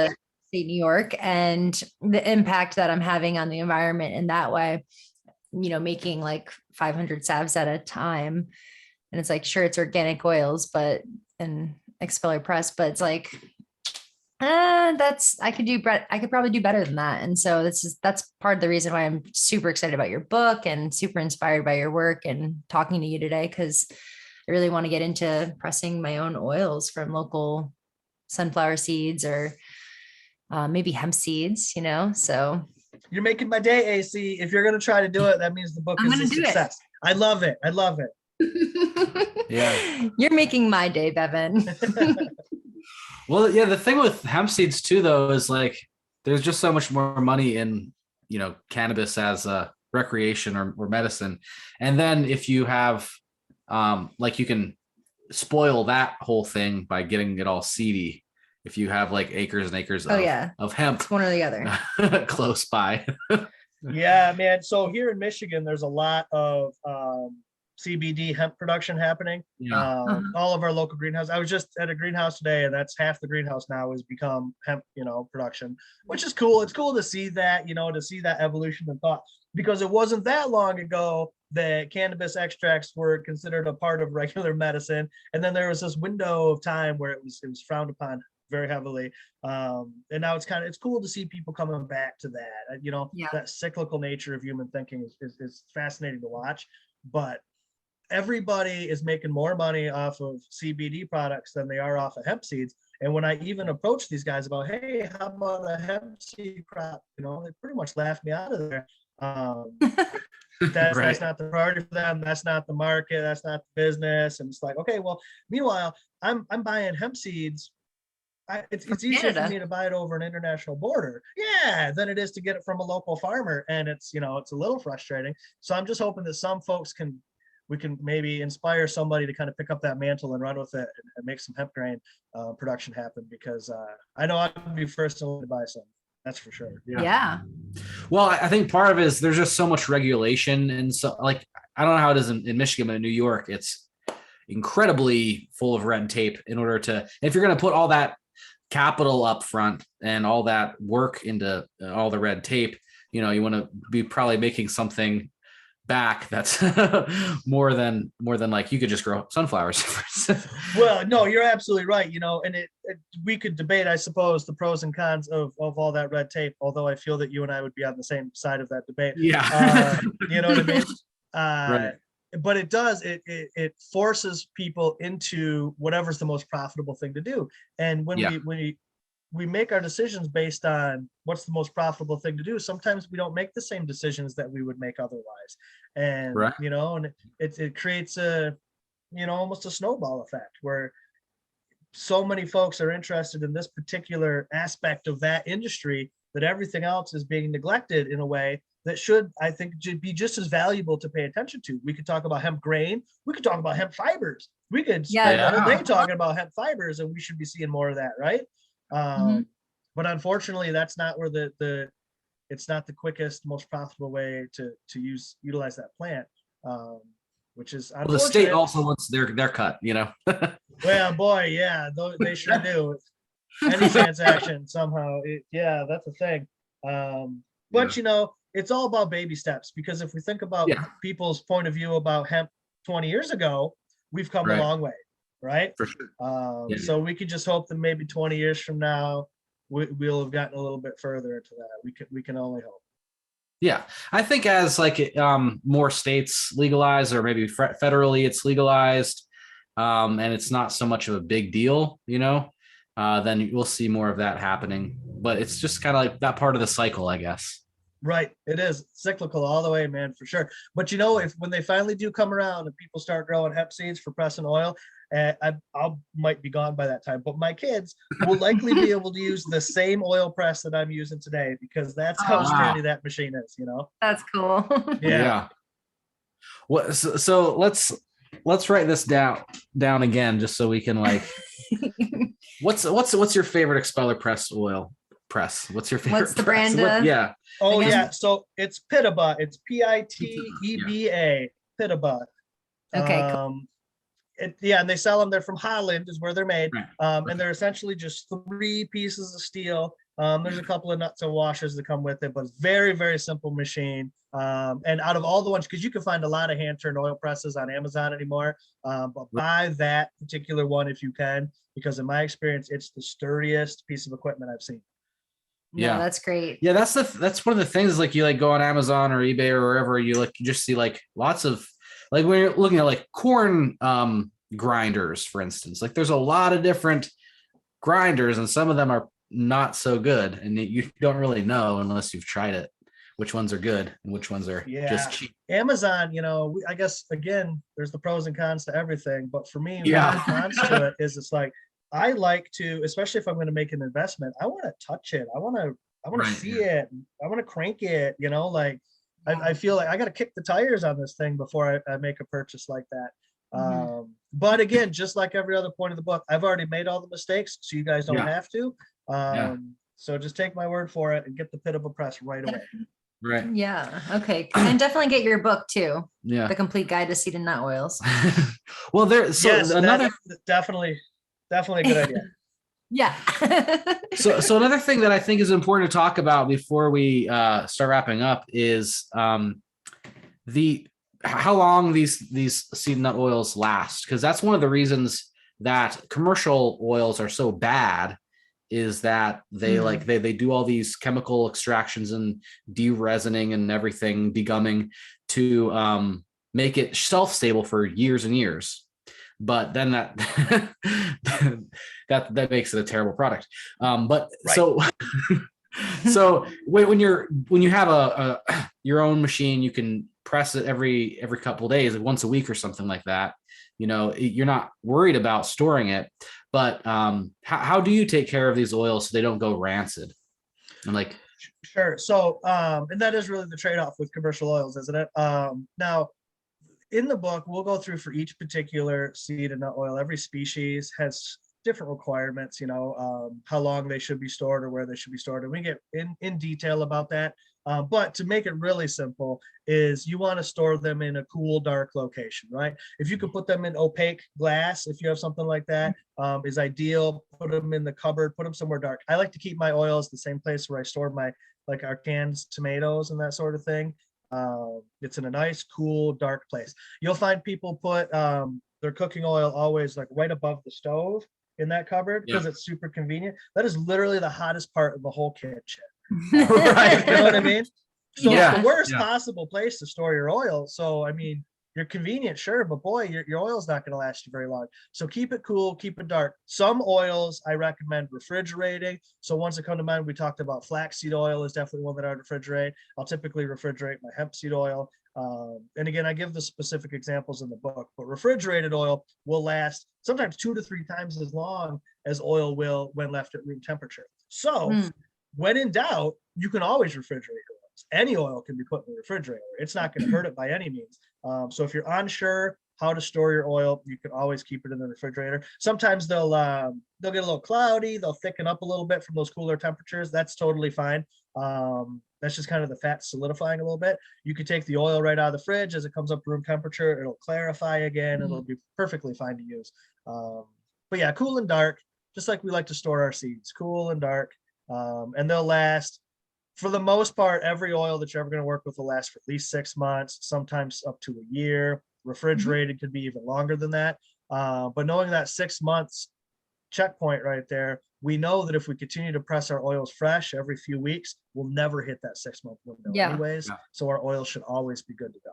to state New York, and the impact that I'm having on the environment in that way, making like 500 salves at a time. And it's like, sure, it's organic oils, and expeller press, but it's like, I could probably do better than that. And so that's part of the reason why I'm super excited about your book and super inspired by your work and talking to you today, because I really want to get into pressing my own oils from local sunflower seeds or maybe hemp seeds, so. You're making my day, AC. If you're going to try to do it, that means the book I'm is a gonna do it. success. I love it. Yeah. You're making my day, Bevin. Well, yeah, the thing with hemp seeds too, though, is like there's just so much more money in, cannabis as a recreation or medicine. And then if you have, like you can spoil that whole thing by getting it all seedy. If you have like acres and acres of hemp It's one or the other. close by. Yeah, man. So here in Michigan, there's a lot of CBD hemp production happening. Yeah. All of our local greenhouse. I was just at a greenhouse today, and that's half the greenhouse now has become hemp, production, which is cool. It's cool to see that, to see that evolution in thought, because it wasn't that long ago that cannabis extracts were considered a part of regular medicine, and then there was this window of time where it was frowned upon very heavily. And now it's cool to see people coming back to that. That cyclical nature of human thinking is fascinating to watch. But everybody is making more money off of CBD products than they are off of hemp seeds. And when I even approach these guys about, hey, how about a hemp seed crop? They pretty much laughed me out of there. That's Right. not the priority for them. That's not the market. That's not the business. And it's like, okay, well, meanwhile, I'm buying hemp seeds it's easier for me to buy it over an international border, than it is to get it from a local farmer, and it's it's a little frustrating. So I'm just hoping that some folks we can maybe inspire somebody to kind of pick up that mantle and run with it and make some hemp grain production happen, because I know I'd be first to buy some. That's for sure. Yeah. Well, I think part of it is there's just so much regulation, and so like I don't know how it is in Michigan, but in New York, it's incredibly full of red tape in order to, if you're going to put all that capital up front and all that work into all the red tape, you want to be probably making something back that's more than like you could just grow sunflowers. Well, no, you're absolutely right. And we could debate, I suppose, the pros and cons of all that red tape, although I feel that you and I would be on the same side of that debate. Yeah. You know what I mean? Right. But it does, it forces people into whatever's the most profitable thing to do. And when we make our decisions based on what's the most profitable thing to do, sometimes we don't make the same decisions that we would make otherwise. And, and it creates almost a snowball effect where so many folks are interested in this particular aspect of that industry that everything else is being neglected in a way that should, I think, be just as valuable to pay attention to. We could talk about hemp grain. We could talk about hemp fibers. We could spend the whole day talking about hemp fibers, and we should be seeing more of that, right? But unfortunately, that's not where it's not the quickest, most profitable way to utilize that plant, which is the state also wants their cut, Well, boy, yeah, they sure do. Any transaction somehow, that's a thing. But it's all about baby steps, because if we think about people's point of view about hemp 20 years ago, we've come a long way, right? For sure. So we could just hope that maybe 20 years from now, we'll have gotten a little bit further into that. We can only hope. Yeah, I think as like more states legalize, or maybe federally it's legalized, and it's not so much of a big deal, then we'll see more of that happening. But it's just kind of like that part of the cycle, I guess. Right. It is cyclical all the way, man, for sure. But when they finally do come around and people start growing hemp seeds for pressing oil, I might be gone by that time, but my kids will likely be able to use the same oil press that I'm using today, because that's how sturdy that machine is, That's cool. Yeah. Well, so let's write this down again, just so we can like, what's your favorite expeller press oil press? What's your favorite? What's the brand? Oh yeah. So it's Pitaba. It's Piteba. Pitaba. Okay. Cool. And they sell them. They're from Holland, is where they're made. And they're essentially just 3 pieces of steel. There's a couple of nuts and washers that come with it, but it's very, very simple machine. And out of all the ones, because you can find a lot of hand-turned oil presses on Amazon anymore, but buy that particular one if you can, because in my experience, it's the sturdiest piece of equipment I've seen. Yeah, that's great. Yeah, that's one of the things. Like you go on Amazon or eBay or wherever, you just see like lots of, like when you're looking at like corn grinders, for instance, like there's a lot of different grinders, and some of them are not so good, and you don't really know unless you've tried it which ones are good and which ones are just cheap. Amazon, I guess again, there's the pros and cons to everything, but for me, one of the cons to it is it's like, I like to, especially if I'm going to make an investment, I want to touch it. I want to see it. I want to crank it, like I feel like I got to kick the tires on this thing before I make a purchase like that. But again, just like every other point of the book, I've already made all the mistakes, so you guys don't have to. So just take my word for it and get the Pitaba press right away. Right. Yeah. Okay. And definitely get your book too. Yeah. The Complete Guide to Seed and Nut Oils. Well, another definitely a good idea. Yeah. so another thing that I think is important to talk about before we start wrapping up is how long these seed and nut oils last, because that's one of the reasons that commercial oils are so bad, is that they they do all these chemical extractions and de-resining and everything, degumming, to make it shelf-stable for years and years. But then that makes it a terrible product. So when you have your own machine, you can press it every couple of days, like once a week or something like that. You're not worried about storing it. But how do you take care of these oils so they don't go rancid? And like, Sure. So, and that is really the trade-off with commercial oils, isn't it? Now, in the book, we'll go through for each particular seed and nut oil. Every species has different requirements, how long they should be stored or where they should be stored. And we get in detail about that. But to make it really simple is you want to store them in a cool, dark location, right? If you could put them in opaque glass, if you have something like that, is ideal. Put them in the cupboard, put them somewhere dark. I like to keep my oils the same place where I store like our canned tomatoes and that sort of thing. It's in a nice, cool, dark place. You'll find people put their cooking oil always like right above the stove in that cupboard because it's super convenient. That is literally the hottest part of the whole kitchen. Right. You know what I mean? So Yeah. it's the worst possible place to store your oil. So, I mean, you're convenient, sure, but boy, your oil's not going to last you very long. So keep it cool, keep it dark. Some oils I recommend refrigerating. So ones that come to mind, we talked about flaxseed oil is definitely one that I would refrigerate. I'll typically refrigerate my hemp seed oil. And again, I give the specific examples in the book, but refrigerated oil will last sometimes 2 to 3 times as long as oil will when left at room temperature. So when in doubt, you can always refrigerate your oils. Any oil can be put in the refrigerator. It's not going to hurt it by any means. So if you're unsure how to store your oil, you can always keep it in the refrigerator. Sometimes they'll get a little cloudy. They'll thicken up a little bit from those cooler temperatures. That's totally fine. That's just kind of the fat solidifying a little bit. You could take the oil right out of the fridge as it comes up to room temperature. It'll clarify again. It'll be perfectly fine to use. But yeah, cool and dark, just like we like to store our seeds, cool and dark. And they'll last, for the most part, every oil that you're ever going to work with will last for at least 6 months, sometimes up to a year. Refrigerated could be even longer than that. But knowing that 6 months checkpoint right there, we know that if we continue to press our oils fresh every few weeks, we'll never hit that 6-month window anyways. So our oils should always be good to go.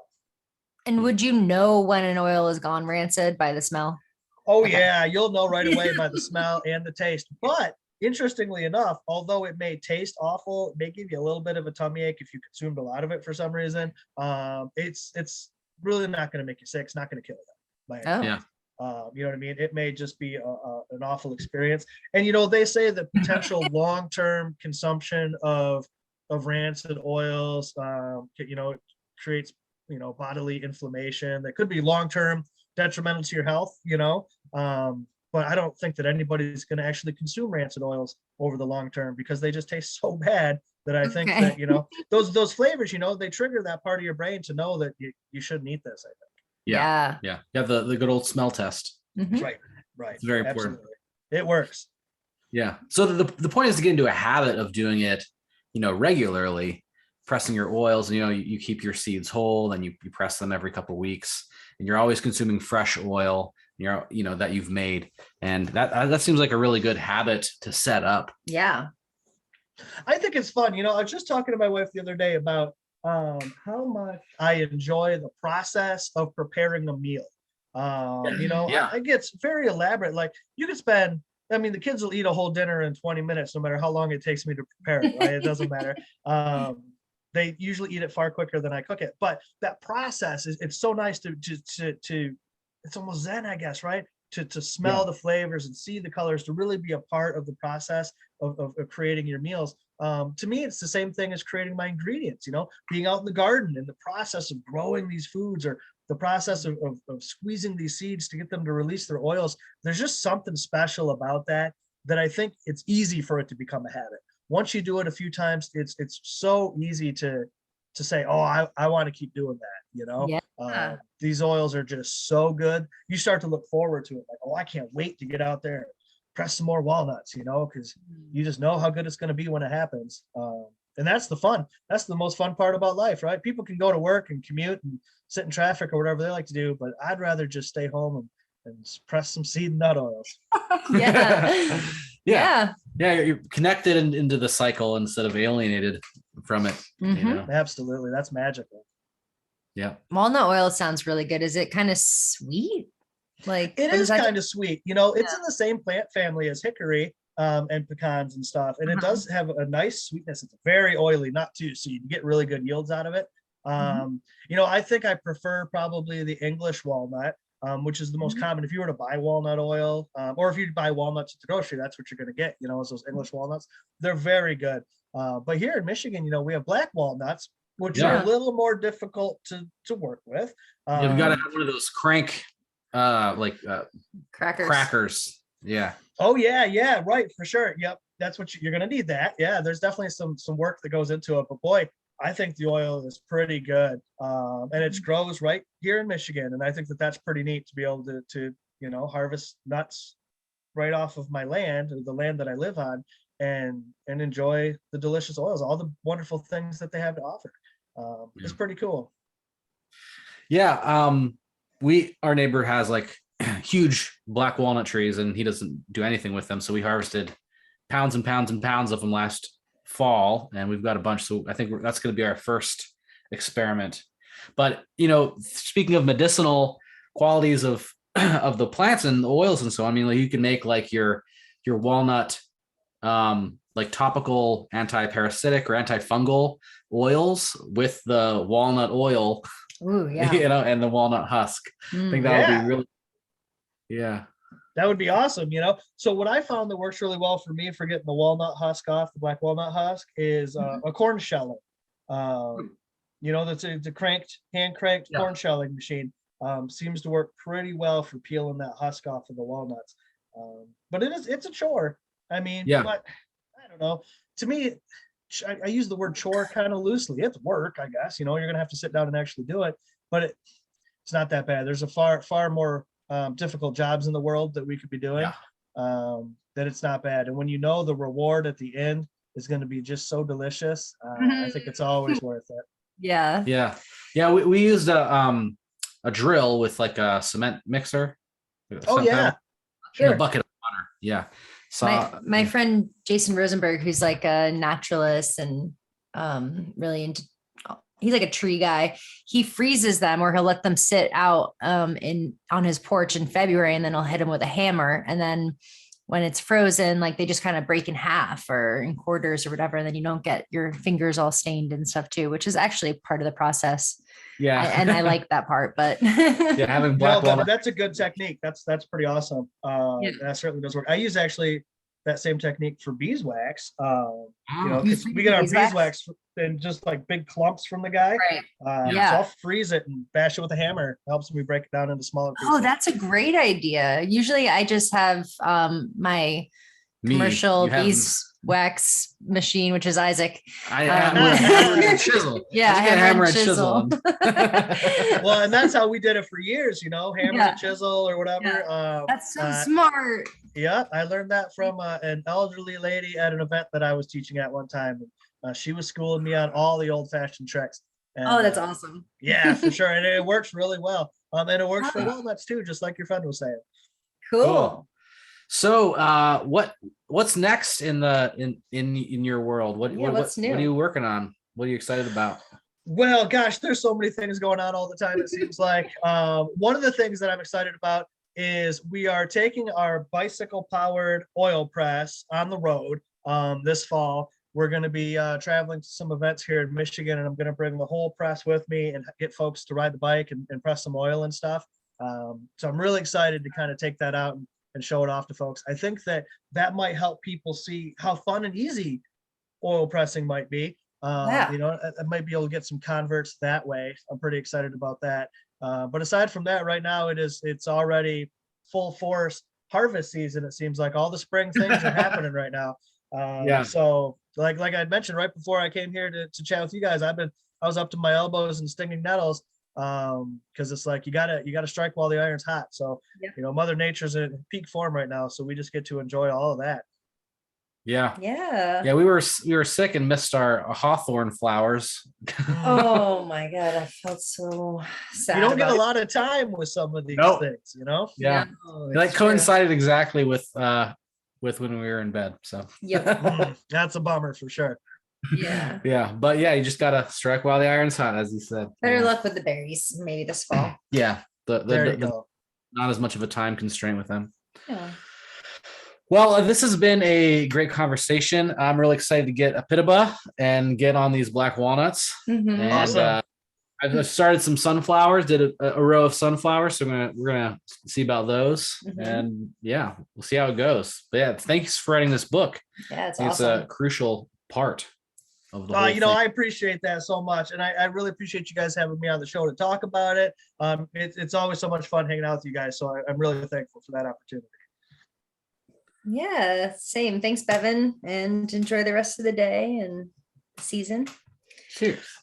And would you know when an oil is gone rancid by the smell? Oh yeah, you'll know right away by the smell and the taste. But interestingly enough, although it may taste awful, it may give you a little bit of a tummy ache if you consumed a lot of it for some reason. It's really not going to make you sick. It's not going to kill you. You know what I mean? It may just be an awful experience. And they say that potential long-term consumption of rancid oils, creates bodily inflammation that could be long-term detrimental to your health. But I don't think that anybody's going to actually consume rancid oils over the long term because they just taste so bad that I think that, those flavors, they trigger that part of your brain to know that you shouldn't eat this, I think. Yeah. You have the good old smell test. Right. It's very important. Absolutely. It works. Yeah. So the point is to get into a habit of doing it, regularly, pressing your oils, and, you keep your seeds whole and you press them every couple of weeks, and you're always consuming fresh oil, that you've made. And that seems like a really good habit to set up. Yeah. I think it's fun. I was just talking to my wife the other day about how much I enjoy the process of preparing a meal. It gets very elaborate. Like you could spend, the kids will eat a whole dinner in 20 minutes, no matter how long it takes me to prepare it, right? It doesn't matter. They usually eat it far quicker than I cook it. But that process it's so nice to it's almost zen, I guess, right? To smell the flavors and see the colors, to really be a part of the process of creating your meals. To me, it's the same thing as creating my ingredients, being out in the garden and the process of growing these foods, or the process of squeezing these seeds to get them to release their oils. There's just something special about that I think it's easy for it to become a habit. Once you do it a few times, it's so easy to say, oh, I want to keep doing that, these oils are just so good. You start to look forward to it, like, oh, I can't wait to get out there and press some more walnuts, because you just know how good it's going to be when it happens. And that's the fun. That's the most fun part about life, right? People can go to work and commute and sit in traffic or whatever they like to do, but I'd rather just stay home and press some seed and nut oils. Yeah. You're connected into the cycle instead of alienated from it. Absolutely. That's magical. Yeah. Walnut oil sounds really good. Is it kind of sweet? Like it is kind of sweet. It's in the same plant family as hickory and pecans and stuff. And it does have a nice sweetness. It's very oily, not too, so you can get really good yields out of it. I think I prefer probably the English walnut. which is the most common. If you were to buy walnut oil, or if you buy walnuts at the grocery, that's what you're going to get, is those English walnuts. They're very good. But here in Michigan, we have black walnuts, which are a little more difficult to work with. You've got to have one of those crank, crackers. Yeah. Oh yeah, right, for sure. Yep, that's what you're going to need. That. Yeah, there's definitely some work that goes into it. But boy, I think the oil is pretty good, and it grows right here in Michigan, and I think that's pretty neat to be able to harvest nuts right off of my land, or the land that I live on, and enjoy the delicious oils, all the wonderful things that they have to offer. It's pretty cool. Yeah. Our neighbor has like huge black walnut trees, and he doesn't do anything with them. So we harvested pounds and pounds and pounds of them last fall, and we've got a bunch. So I think that's going to be our first experiment. But, speaking of medicinal qualities of the plants and the oils and so on, I mean, like, you can make like your walnut, like topical anti-parasitic or antifungal oils with the walnut oil. Ooh, yeah. And the walnut husk. I think that would be really, that would be awesome. So what I found that works really well for me for getting the walnut husk off, the black walnut husk, is a corn sheller. That's a hand cranked corn shelling machine. Seems to work pretty well for peeling that husk off of the walnuts. But it's a chore. I mean, but I don't know. To me, I use the word chore kind of loosely. It's work, I guess. You're going to have to sit down and actually do it, but it's not that bad. There's a far more difficult jobs in the world that we could be doing, that it's not bad. And when the reward at the end is going to be just so delicious, I think it's always worth it. Yeah. We used a drill with like a cement mixer. Sure. A bucket of water. Yeah. So my friend Jason Rosenberg, who's like a naturalist and really into, he's like a tree guy. He freezes them, or he'll let them sit out on his porch in February, and then he'll hit them with a hammer. And then when it's frozen, like they just kind of break in half or in quarters or whatever. And then you don't get your fingers all stained and stuff too, which is actually part of the process. Yeah. And I like that part, but having black walnut. That's a good technique. That's pretty awesome. That certainly does work. I use actually that same technique for beeswax. We get our beeswax in just like big clumps from the guy. Right. So I'll freeze it and bash it with a hammer. It helps me break it down into smaller pieces. Oh, that's a great idea. Usually I just have my commercial beeswax machine, which is Isaac. I hammer and chisel. Yeah, hammer and chisel. Well, and that's how we did it for years, hammer and chisel or whatever. That's so smart. Yeah, I learned that from an elderly lady at an event that I was teaching at one time. She was schooling me on all the old-fashioned tricks. And, that's awesome. Yeah, for sure. And it works really well. And it works for walnuts too, just like your friend was saying. Cool. So what's next in your world? What's new? What are you working on? What are you excited about? Well, gosh, there's so many things going on all the time, it seems like. One of the things that I'm excited about is we are taking our bicycle-powered oil press on the road this fall. We're going to be traveling to some events here in Michigan, and I'm going to bring the whole press with me and get folks to ride the bike and press some oil and stuff. So I'm really excited to kind of take that out and show it off to folks. I think that might help people see how fun and easy oil pressing might be. I might be able to get some converts that way. I'm pretty excited about that. But aside from that, right now it's already full force harvest season. It seems like all the spring things are happening right now. So like I mentioned right before I came here to chat with you guys, I was up to my elbows in stinging nettles, because it's like you gotta strike while the iron's hot. So Mother Nature's in peak form right now, so we just get to enjoy all of that. We were sick and missed our hawthorn flowers. Oh my god, I felt so sad. You don't get a lot of time with some of these things, That coincided exactly with when we were in bed, so that's a bummer for sure. But you just gotta strike while the iron's hot, as you said. Better luck with the berries maybe this fall. The not as much of a time constraint with them. Well, this has been a great conversation. I'm really excited to get a pitaba and get on these black walnuts. Mm-hmm. And awesome. I've started some sunflowers, did a row of sunflowers. So we're gonna see about those. Mhm. And yeah, we'll see how it goes. But yeah, thanks for writing this book. Yeah, it's I think awesome. it's a crucial part of the whole You know, thing. I appreciate that so much, and I really appreciate you guys having me on the show to talk about it. It's always so much fun hanging out with you guys, so I'm really thankful for that opportunity. Yeah, same. Thanks, Bevin, and enjoy the rest of the day and season. Cheers.